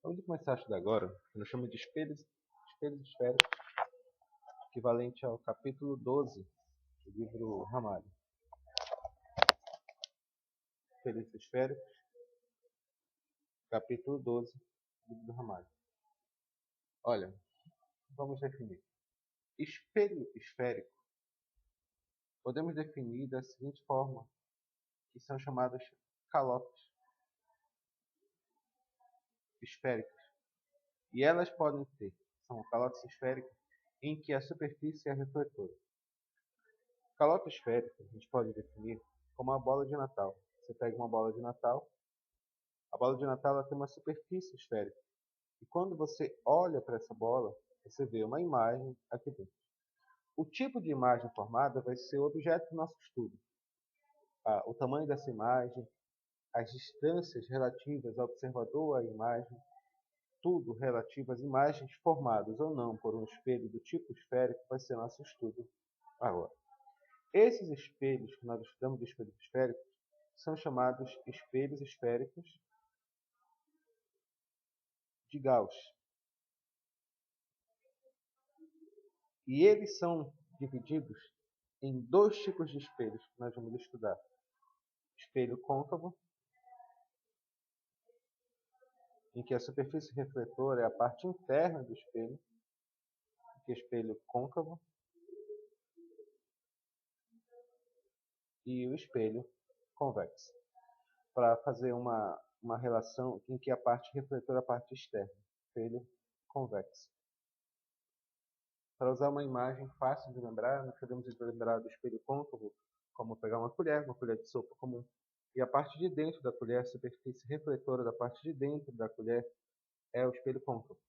Vamos começar a estudar agora, que nós chamamos de espelhos esféricos, equivalente ao capítulo 12 do livro Ramalho. Espelhos esféricos, capítulo 12 do livro Ramalho. Olha, vamos definir. Espelho esférico podemos definir da seguinte forma, que são chamados calotes esféricas. E elas podem ter, são calotes esféricos, em que a superfície é refletora. Calote esférico a gente pode definir como uma bola de Natal. Você pega uma bola de Natal, a bola de Natal ela tem uma superfície esférica. E quando você olha para essa bola, você vê uma imagem aqui dentro. O tipo de imagem formada vai ser o objeto do nosso estudo. O tamanho dessa imagem, as distâncias relativas ao observador à imagem, tudo relativo às imagens formadas ou não por um espelho do tipo esférico vai ser nosso estudo agora. Esses espelhos que nós estudamos de espelhos esféricos são chamados espelhos esféricos de Gauss. E eles são divididos em dois tipos de espelhos que nós vamos estudar. Espelho côncavo, em que a superfície refletora é a parte interna do espelho, que é espelho côncavo, e o espelho convexo, para fazer uma relação em que a parte refletora é a parte externa, espelho convexo. Para usar uma imagem fácil de lembrar, nós podemos lembrar do espelho côncavo como pegar uma colher de sopa comum. E a parte de dentro da colher, a superfície refletora da parte de dentro da colher, é o espelho côncavo.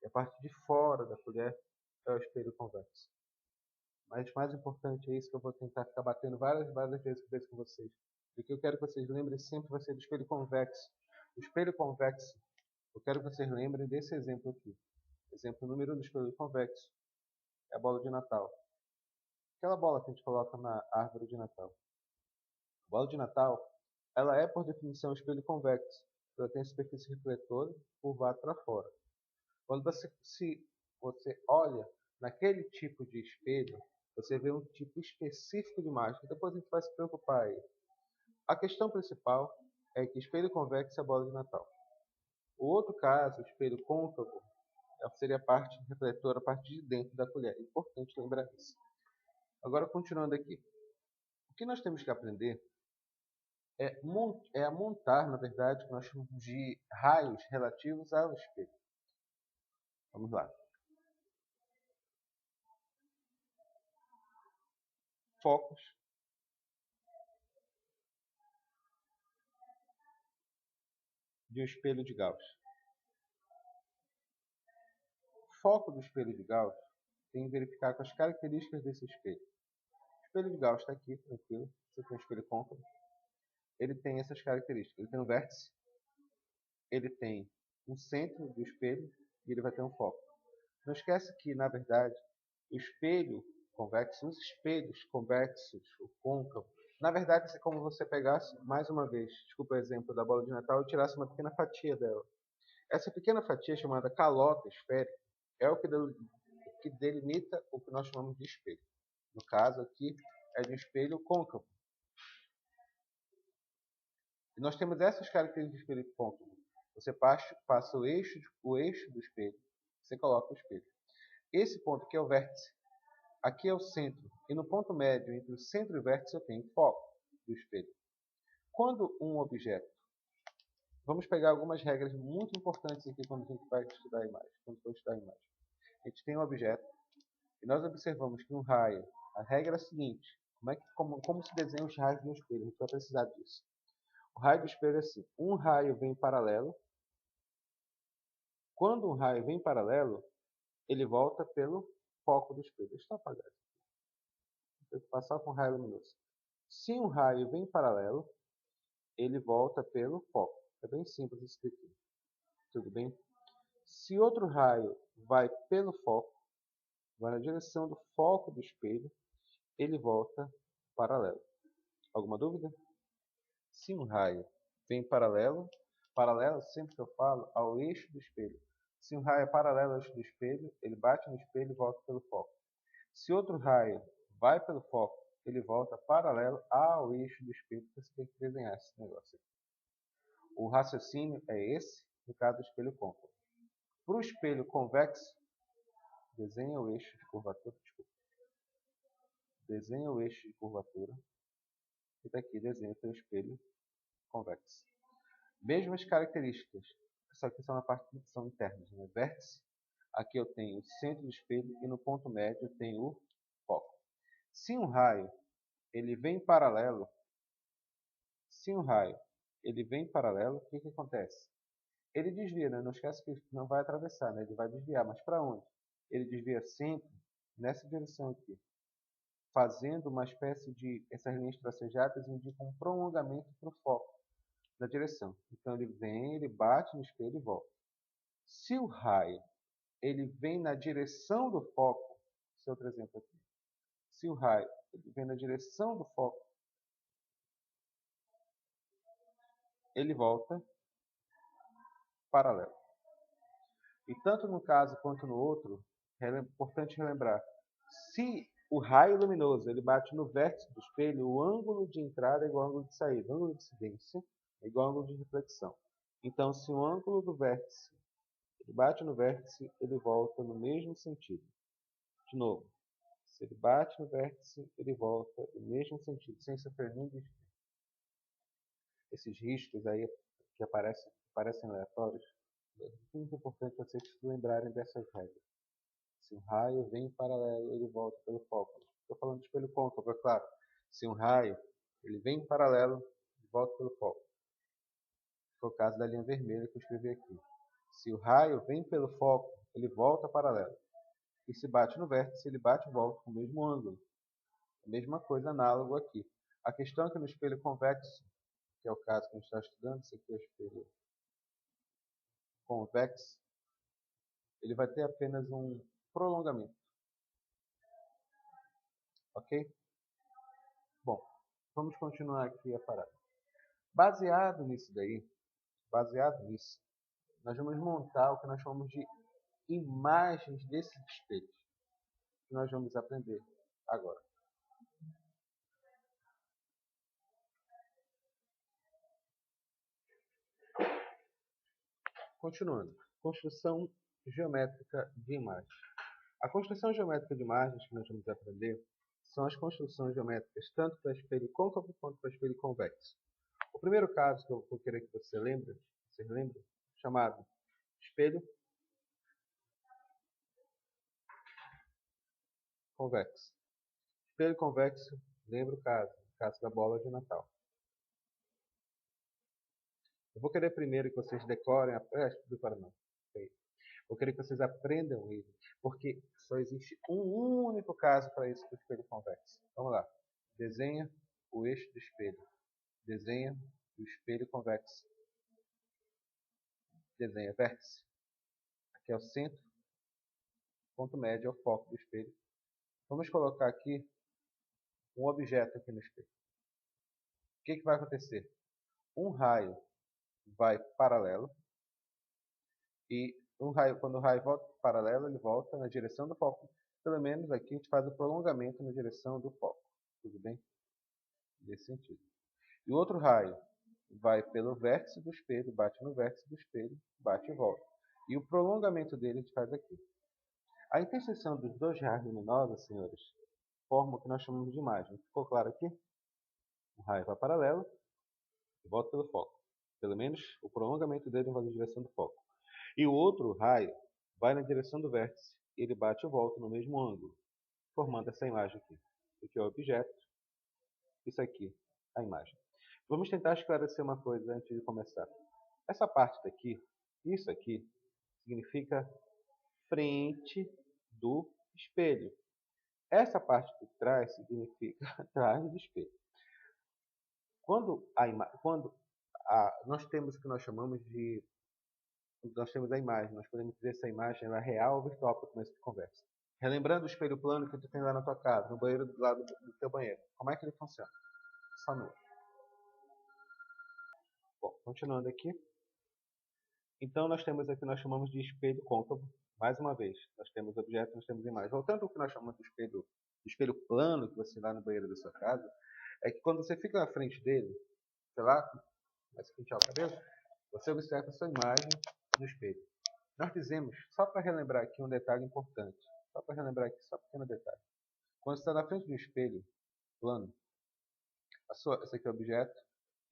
E a parte de fora da colher é o espelho convexo. Mas mais importante é isso que eu vou tentar ficar batendo várias vezes com vocês. E o que eu quero que vocês lembrem sempre vai ser do espelho convexo. O espelho convexo, eu quero que vocês lembrem desse exemplo aqui. Exemplo número 1 do espelho convexo é a bola de Natal. Aquela bola que a gente coloca na árvore de Natal. A bola de Natal, ela é por definição um espelho convexo. Ela tem a superfície refletora curvada para fora. Quando você olha naquele tipo de espelho, você vê um tipo específico de imagem, que depois a gente vai se preocupar aí. A questão principal é que espelho convexo é a bola de Natal. O outro caso, o espelho côncavo, seria a parte refletora, a parte de dentro da colher. É importante lembrar isso. Agora, continuando aqui. O que nós temos que aprender é a montar, na verdade, o que nós chamamos de raios relativos ao espelho. Vamos lá. Focos de um espelho de Gauss. O foco do espelho de Gauss tem que verificar com as características desse espelho. O espelho de Gauss está aqui, tranquilo. Você tem um espelho côncavo. Ele tem essas características. Ele tem um vértice, ele tem um centro do espelho e ele vai ter um foco. Não esquece que, na verdade, o espelho convexo, os espelhos convexos, o côncavo, na verdade, é como você pegasse, mais uma vez, desculpa o exemplo da bola de Natal, e tirasse uma pequena fatia dela. Essa pequena fatia, chamada calota esférica, é o que delimita o que nós chamamos de espelho. No caso aqui, é de um espelho côncavo. E nós temos essas características do espelho côncavo. Você passa o eixo do espelho, você coloca o espelho. Esse ponto aqui é o vértice. Aqui é o centro. E no ponto médio entre o centro e o vértice eu tenho o foco do espelho. Quando um objeto... Vamos pegar algumas regras muito importantes aqui quando a gente vai estudar a imagem. Quando for estudar a imagem. A gente tem um objeto e nós observamos que um raio... A regra é a seguinte. Como se desenha os raios no espelho? A gente vai precisar disso. O raio do espelho é assim. Um raio vem paralelo. Quando um raio vem paralelo, ele volta pelo foco do espelho. Deixa eu apagar. Vou passar com raio luminoso. Se um raio vem paralelo, ele volta pelo foco. É bem simples isso aqui. Tudo bem? Se outro raio vai pelo foco, vai na direção do foco do espelho, ele volta paralelo. Alguma dúvida? Se um raio vem paralelo, paralelo, sempre que eu falo, ao eixo do espelho. Se um raio é paralelo ao eixo do espelho, ele bate no espelho e volta pelo foco. Se outro raio vai pelo foco, ele volta paralelo ao eixo do espelho. Você tem que desenhar esse negócio aqui. O raciocínio é esse, no caso do espelho côncavo. Para o espelho convexo, desenha o eixo de curvatura. Desculpa. Desenha o eixo de curvatura. E daqui desenha o espelho convexo. Mesmas características, só que são internas. Né? Vértice, aqui eu tenho o centro do espelho e no ponto médio eu tenho o foco. Se um raio ele vem paralelo, o que acontece? Ele desvia, né? Não esquece que não vai atravessar, né? Ele vai desviar, mas para onde? Ele desvia sempre nessa direção aqui, fazendo uma espécie de... Essas linhas tracejadas indicam um prolongamento para o foco da direção. Então ele vem, ele bate no espelho e volta. Se o raio ele vem na direção do foco, esse é outro exemplo aqui. Se o raio ele vem na direção do foco, ele volta paralelo. E tanto no caso quanto no outro, é importante relembrar, se o raio luminoso ele bate no vértice do espelho, o ângulo de entrada é igual ao ângulo de saída, o ângulo de incidência é igual ao ângulo de reflexão. Então, se o ângulo do vértice ele bate no vértice, ele volta no mesmo sentido. De novo, se ele bate no vértice, ele volta no mesmo sentido, sem sofrer nenhum desvio. Esses riscos aí que parecem aleatórios, é muito importante vocês se lembrarem dessas regras. Se um raio vem em paralelo, ele volta pelo foco. Estou falando de espelho côncavo, é claro. Se um raio ele vem em paralelo, ele volta pelo foco. Foi o caso da linha vermelha que eu escrevi aqui. Se o raio vem pelo foco, ele volta paralelo. E se bate no vértice, ele bate e volta com o mesmo ângulo. A mesma coisa análogo aqui. A questão é que no espelho convexo, que é o caso que a gente está estudando, esse aqui é o espelho convexo, ele vai ter apenas um prolongamento. Ok? Bom, vamos continuar aqui a parada. Baseado nisso, nós vamos montar o que nós chamamos de imagens desses espelhos, que nós vamos aprender agora. Continuando, construção geométrica de imagens. A construção geométrica de imagens que nós vamos aprender são as construções geométricas tanto para espelho côncavo quanto para espelho convexo. O primeiro caso que eu vou querer que você lembre, chamado espelho convexo. Espelho convexo, lembra o caso da bola de Natal. Eu vou querer primeiro que vocês decorem, vou querer que vocês aprendam ele, porque só existe um único caso para isso do espelho convexo. Vamos lá. Desenha o eixo do espelho. Desenha o espelho convexo. Desenha vértice. Aqui é o centro. Ponto médio é o foco do espelho. Vamos colocar aqui um objeto aqui no espelho. O que vai acontecer? Um raio vai paralelo e quando o raio volta paralelo, ele volta na direção do foco. Pelo menos aqui a gente faz o prolongamento na direção do foco. Tudo bem? Nesse sentido. E o outro raio vai pelo vértice do espelho, bate no vértice do espelho, bate e volta. E o prolongamento dele a gente faz aqui. A interseção dos dois raios luminosos, senhores, forma o que nós chamamos de imagem. Ficou claro aqui? O raio vai paralelo e volta pelo foco. Pelo menos o prolongamento dele vai na direção do foco. E o outro raio vai na direção do vértice e ele bate e volta no mesmo ângulo, formando essa imagem aqui. Isso aqui é o objeto, isso aqui a imagem. Vamos tentar esclarecer uma coisa antes de começar. Essa parte daqui, isso aqui, significa frente do espelho. Essa parte de trás significa atrás do espelho. Nós temos o que nós chamamos de... Nós temos a imagem, nós podemos dizer se a imagem é real ou virtual para o começo de conversa. Relembrando o espelho plano que tu tem lá na tua casa, no banheiro do lado do teu banheiro. Como é que ele funciona? Só um minuto. Bom, continuando aqui. Então nós temos aqui, nós chamamos de espelho côncavo. Mais uma vez, nós temos objeto, nós temos imagem. Voltando ao que nós chamamos de espelho plano, que você lá no banheiro da sua casa, é que quando você fica na frente dele, sei lá, vai se pentear o cabelo, você observa a sua imagem no espelho. Nós dizemos, só para relembrar aqui um detalhe importante, só para relembrar aqui, só um pequeno detalhe. Quando você está na frente do espelho plano, esse aqui é o objeto,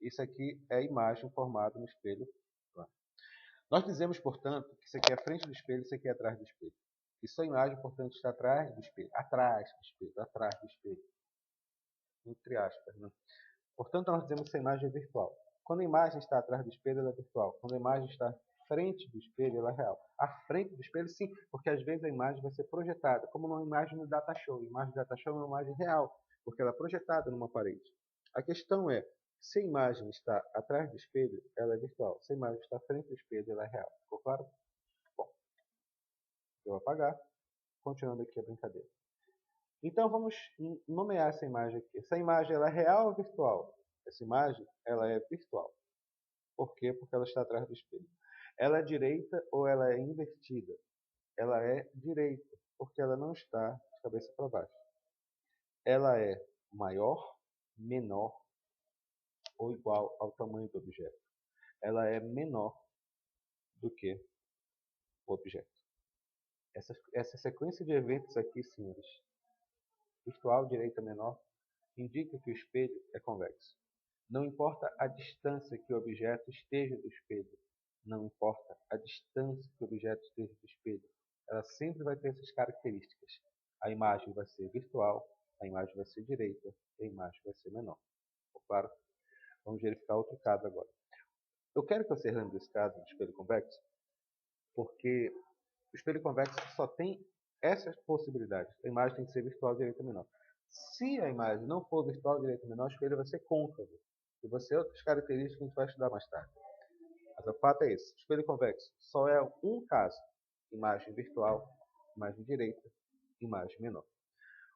isso aqui é a imagem formada no espelho plano. Nós dizemos, portanto, que isso aqui é a frente do espelho, isso aqui é atrás do espelho. E sua imagem, portanto, está atrás do espelho, atrás do espelho, atrás do espelho. Entre aspas, né? Portanto, nós dizemos que a imagem é virtual. Quando a imagem está atrás do espelho, ela é virtual. Quando a imagem está à frente do espelho, ela é real. À frente do espelho, sim, porque às vezes a imagem vai ser projetada, como numa imagem no data show. A imagem do data show é uma imagem real, porque ela é projetada numa parede. A questão é, se a imagem está atrás do espelho, ela é virtual. Se a imagem está à frente do espelho, ela é real. Ficou claro? Bom, eu vou apagar, continuando aqui a brincadeira. Então vamos nomear essa imagem aqui. Essa imagem ela é real ou virtual? Essa imagem ela é virtual. Por quê? Porque ela está atrás do espelho. Ela é direita ou ela é invertida? Ela é direita, porque ela não está de cabeça para baixo. Ela é maior, menor ou igual ao tamanho do objeto. Ela é menor do que o objeto. Essa sequência de eventos aqui, senhores, virtual, direita, menor, indica que o espelho é convexo. Não importa a distância que o objeto esteja do espelho. Não importa a distância que o objeto esteja do espelho. Ela sempre vai ter essas características. A imagem vai ser virtual, a imagem vai ser direita, a imagem vai ser menor. Claro? Vamos verificar outro caso agora. Eu quero que você lembre desse caso do espelho convexo, porque o espelho convexo só tem essas possibilidades. A imagem tem que ser virtual, direita, menor. Se a imagem não for virtual, direita, menor, o espelho vai ser côncavo. E vai ser outras características que a gente vai estudar mais tarde. Mas o fato é esse. O espelho convexo só é um caso. Imagem virtual, imagem direita, imagem menor.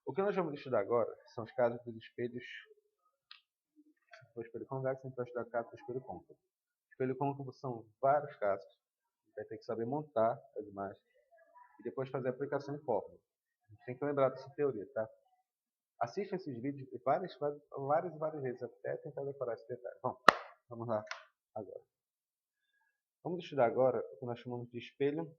O que nós vamos estudar agora são os casos dos espelhos. O espelho convexo, a gente vai estudar o caso do espelho côncavo. O espelho côncavo são vários casos. A gente vai ter que saber montar as imagens e depois fazer a aplicação em fórmula. A gente tem que lembrar dessa teoria, tá? Assista esses vídeos várias vezes até tentar decorar esse detalhe. Bom, vamos lá agora. Vamos estudar agora o que nós chamamos de espelho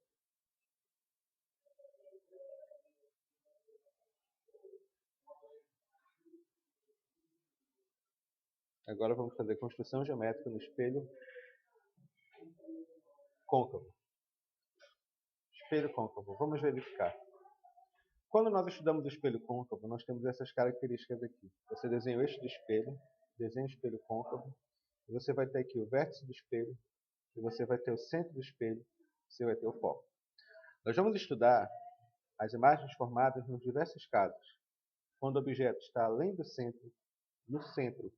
Agora vamos fazer construção geométrica no espelho côncavo. Espelho côncavo. Vamos verificar. Quando nós estudamos o espelho côncavo, nós temos essas características aqui. Você desenha o eixo do espelho, desenha o espelho côncavo, e você vai ter aqui o vértice do espelho, e você vai ter o centro do espelho, e você vai ter o foco. Nós vamos estudar as imagens formadas nos diversos casos. Quando o objeto está além do centro, no centro,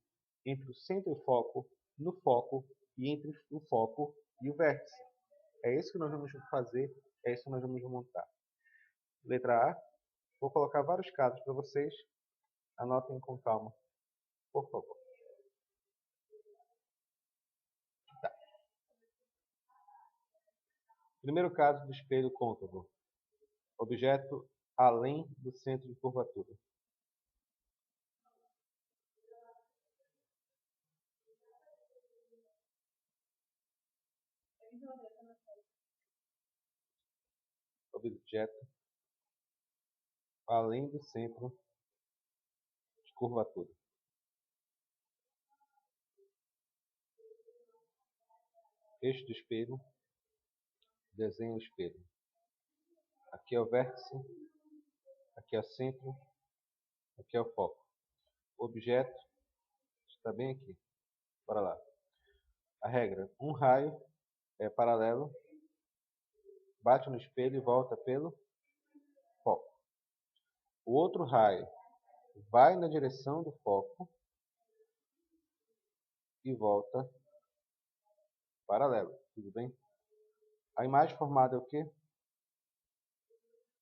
entre o centro e o foco, no foco e entre o foco e o vértice. É isso que nós vamos fazer, é isso que nós vamos montar. Letra A, vou colocar vários casos para vocês, anotem com calma, por favor. Tá. Primeiro caso do espelho côncavo. Objeto além do centro de curvatura. Objeto além do centro de curvatura. Eixo do espelho, desenho o espelho. Aqui é o vértice, aqui é o centro, aqui é o foco. O objeto está bem aqui. Bora lá. A regra, um raio é paralelo, bate no espelho e volta pelo foco. O outro raio vai na direção do foco e volta paralelo. Tudo bem? A imagem formada é o quê?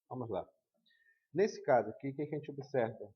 Vamos lá. Nesse caso aqui, o que a gente observa?